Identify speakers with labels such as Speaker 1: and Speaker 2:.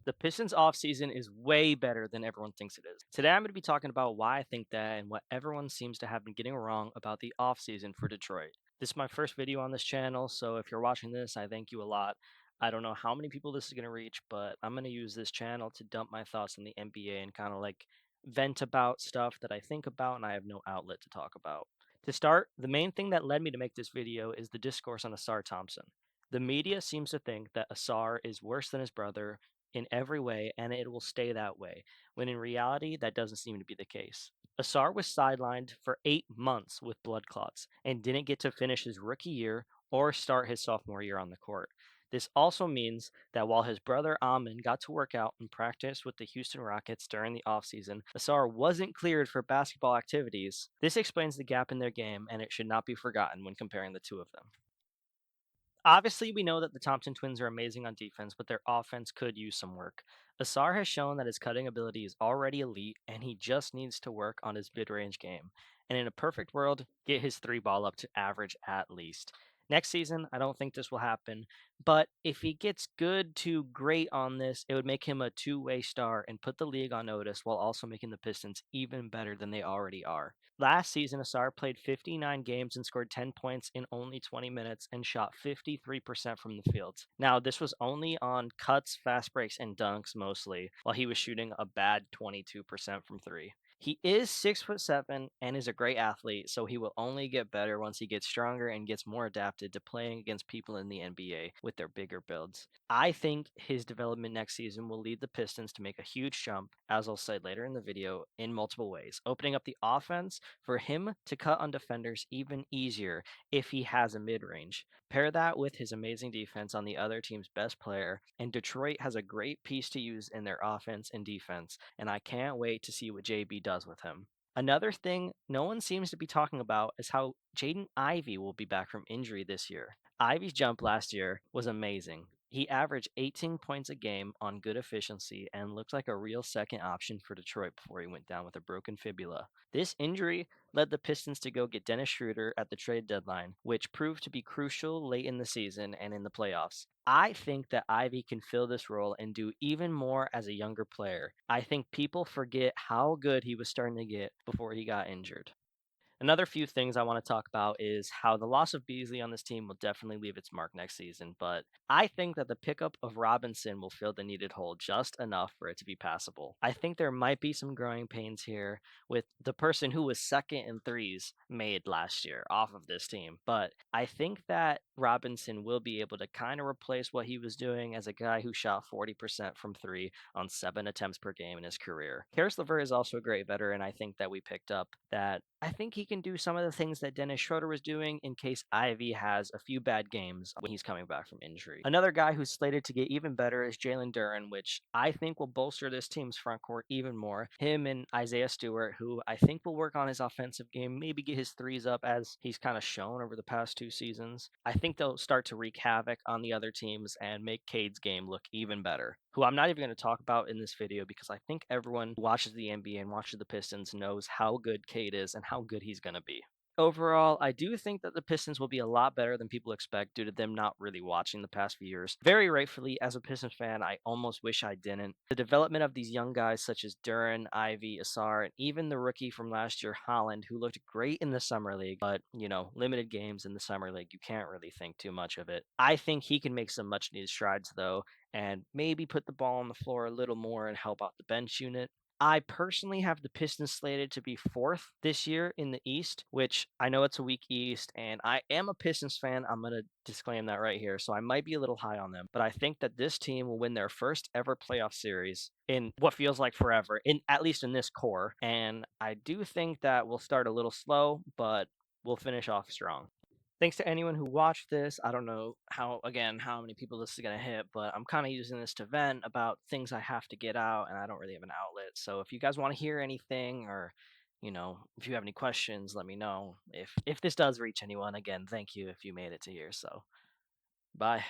Speaker 1: The Pistons offseason is way better than everyone thinks it is. Today, I'm going to be talking about why I think that and what everyone seems to have been getting wrong about the offseason for Detroit. This is my first video on this channel, so if you're watching this, I thank you a lot. I don't know how many people this is going to reach, but I'm going to use this channel to dump my thoughts on the NBA and kind of like vent about stuff that I think about and I have no outlet to talk about. To start, the main thing that led me to make this video is the discourse on Asar Thompson. The media seems to think that Asar is worse than his brother in every way, and it will stay that way, when in reality, that doesn't seem to be the case. Asar was sidelined for 8 months with blood clots and didn't get to finish his rookie year or start his sophomore year on the court. This also means that while his brother Amin got to work out and practice with the Houston Rockets during the offseason, Asar wasn't cleared for basketball activities. This explains the gap in their game, and it should not be forgotten when comparing the two of them. Obviously, we know that the Thompson twins are amazing on defense, but their offense could use some work. Asar has shown that his cutting ability is already elite, and he just needs to work on his mid range game. And in a perfect world, get his three ball up to average at least. Next season, I don't think this will happen, but if he gets good to great on this, it would make him a two-way star and put the league on notice while also making the Pistons even better than they already are. Last season, Asar played 59 games and scored 10 points in only 20 minutes and shot 53% from the field. Now, this was only on cuts, fast breaks, and dunks mostly, while he was shooting a bad 22% from three. He is 6'7" and is a great athlete, so he will only get better once he gets stronger and gets more adapted to playing against people in the NBA with their bigger builds. I think his development next season will lead the Pistons to make a huge jump, as I'll say later in the video, in multiple ways, opening up the offense for him to cut on defenders even easier if he has a mid range. Pair that with his amazing defense on the other team's best player, and Detroit has a great piece to use in their offense and defense, and I can't wait to see what JB does with him. Another thing no one seems to be talking about is how Jaden Ivey will be back from injury this year. Ivey's jump last year was amazing. He averaged 18 points a game on good efficiency and looked like a real second option for Detroit before he went down with a broken fibula. This injury led the Pistons to go get Dennis Schroeder at the trade deadline, which proved to be crucial late in the season and in the playoffs. I think that Ivy can fill this role and do even more as a younger player. I think people forget how good he was starting to get before he got injured. Another few things I want to talk about is how the loss of Beasley on this team will definitely leave its mark next season, but I think that the pickup of Robinson will fill the needed hole just enough for it to be passable. I think there might be some growing pains here with the person who was second in threes made last year off of this team, but I think that Robinson will be able to kind of replace what he was doing as a guy who shot 40% from three on 7 attempts per game in his career. Karis LeVert is also a great veteran. I think that we picked up that I think he can do some of the things that Dennis Schroeder was doing in case Ivy has a few bad games when he's coming back from injury. Another guy who's slated to get even better is Jalen Duren, which I think will bolster this team's front court even more. Him and Isaiah Stewart, who I think will work on his offensive game, maybe get his threes up as he's kind of shown over the past 2 seasons. I think they'll start to wreak havoc on the other teams and make Cade's game look even better, who I'm not even going to talk about in this video because I think everyone who watches the NBA and watches the Pistons knows how good Cade is and how good he's going to be. Overall, I do think that the Pistons will be a lot better than people expect due to them not really watching the past few years. Very rightfully, as a Pistons fan, I almost wish I didn't. The development of these young guys such as Duran, Ivy, Asar, and even the rookie from last year, Holland, who looked great in the Summer League, but, limited games in the Summer League, you can't really think too much of it. I think he can make some much needed strides, though, and maybe put the ball on the floor a little more and help out the bench unit. I personally have the Pistons slated to be fourth this year in the East, which I know it's a weak East, and I am a Pistons fan. I'm going to disclaim that right here. So I might be a little high on them, but I think that this team will win their first ever playoff series in what feels like forever, in at least in this core. And I do think that we'll start a little slow, but we'll finish off strong. Thanks to anyone who watched this. I don't know how many people this is going to hit, but I'm kind of using this to vent about things I have to get out, and I don't really have an outlet. So if you guys want to hear anything or, if you have any questions, let me know. If this does reach anyone, again, thank you if you made it to here. So, bye.